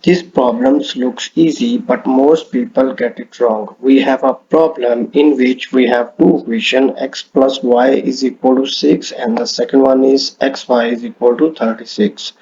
These problems looks easy, but most people get it wrong. We have a problem in which we have two equations x plus y is equal to 6 and the second one is xy is equal to 36.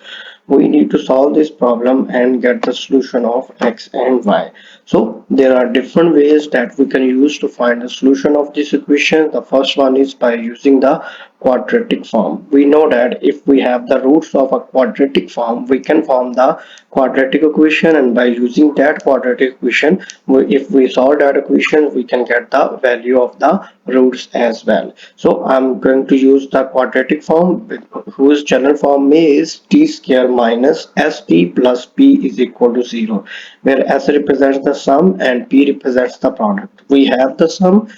We need to solve this problem and get the solution of x and y. So there are different ways that we can use to find the solution of this equation. The first one is by using the quadratic form. We know that if we have the roots of a quadratic form, we can form the quadratic equation, and by using that quadratic equation, if we solve that equation, we can get the value of the roots as well. So I'm going to use the quadratic form, whose general form is t square minus st plus p is equal to 0, where s represents the sum and p represents the product. We have the sum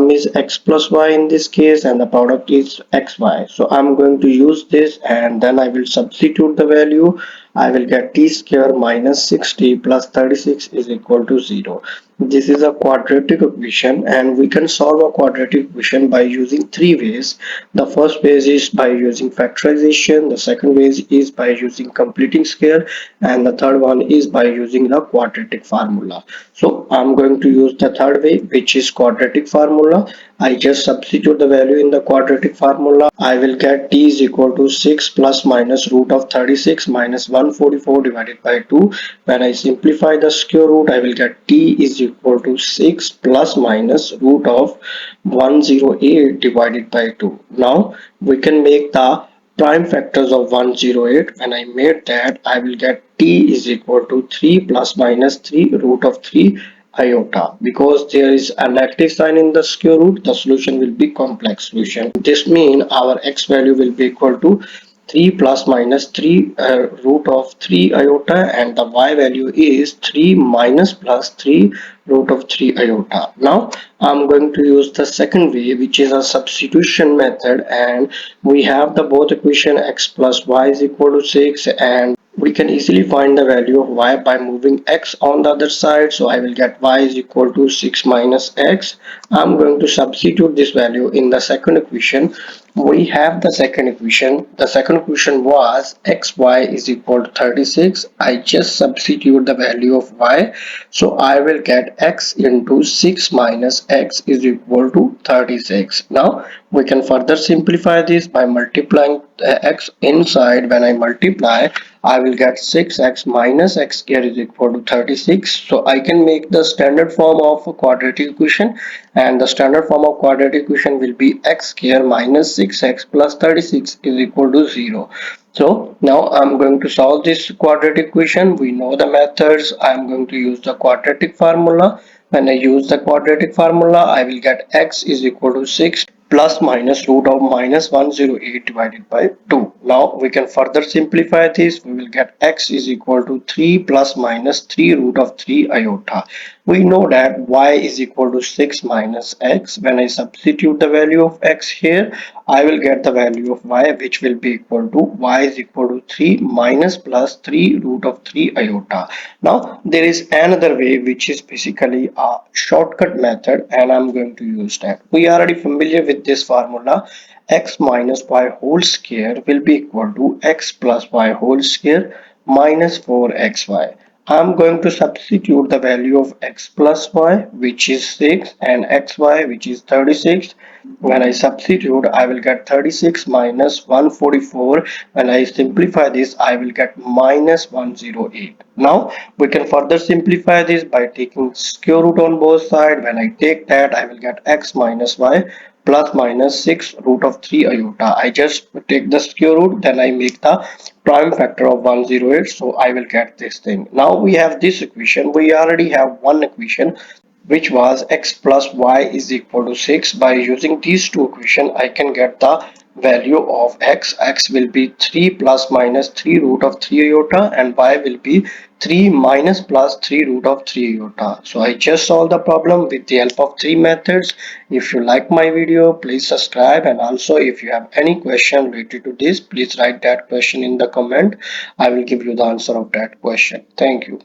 is x plus y in this case and the product is xy. So I'm going to use this and then I will substitute the value. I will get t square minus 60 plus 36 is equal to 0. This is a quadratic equation and we can solve a quadratic equation by using three ways. The first way is by using factorization, the second way is by using completing square, and the third one is by using the quadratic formula. So I'm going to use the third way, which is quadratic formula. I just substitute the value in the quadratic formula. I will get t is equal to 6 plus minus root of 36 minus 144 divided by 2. When I simplify the square root, I will get t is equal to 6 plus minus root of 108 divided by 2. Now we can make the prime factors of 108. When I made that, I will get t is equal to 3 plus minus 3 root of 3 iota. Because there is a negative sign in the square root, the solution will be complex solution. This means our x value will be equal to 3 plus minus 3 root of 3 iota, and the y value is 3 minus plus 3 root of 3 iota. Now I'm going to use the second way, which is a substitution method, and we have the both equation x plus y is equal to 6, and we can easily find the value of y by moving x on the other side. So I will get y is equal to 6 minus x. I'm going to substitute this value in the second equation. We have the second equation. The second equation was xy is equal to 36. I just substitute the value of y. So I will get x into 6 minus x is equal to 36. Now we can further simplify this by multiplying x inside. When I multiply, I will get 6x minus x square is equal to 36. So I can make the standard form of a quadratic equation, and the standard form of quadratic equation will be x square minus 6x plus 36 is equal to 0. So now I'm going to solve this quadratic equation. We know the methods. I'm going to use the quadratic formula. When I use the quadratic formula, I will get x is equal to 6 plus minus root of minus 108 divided by 2. Now we can further simplify this. We will get x is equal to 3 plus minus 3 root of 3 iota. We know that y is equal to 6 minus x. When I substitute the value of x here, I will get the value of y, which will be equal to y is equal to 3 minus plus 3 root of 3 iota. Now there is another way, which is basically a shortcut method, and I'm going to use that. We are already familiar with this formula. X minus y whole square will be equal to x plus y whole square minus 4xy. I'm going to substitute the value of x plus y, which is 6, and xy, which is 36. When I substitute, I will get 36 minus 144. When I simplify this, I will get minus 108. Now we can further simplify this by taking square root on both sides. When I take that, I will get x minus y plus minus 6 root of 3 iota. I just take the square root, then I make the prime factor of 108. So I will get this thing. Now we have this equation. We already have one equation, which was x plus y is equal to 6. By using these two equations, I can get the value of x. X will be 3 plus minus 3 root of 3 iota, and y will be 3 minus plus 3 root of 3 iota. So I just solved the problem with the help of three methods. If you like my video, please subscribe, and also if you have any question related to this, please write that question in the comment. I will give you the answer of that question. Thank you.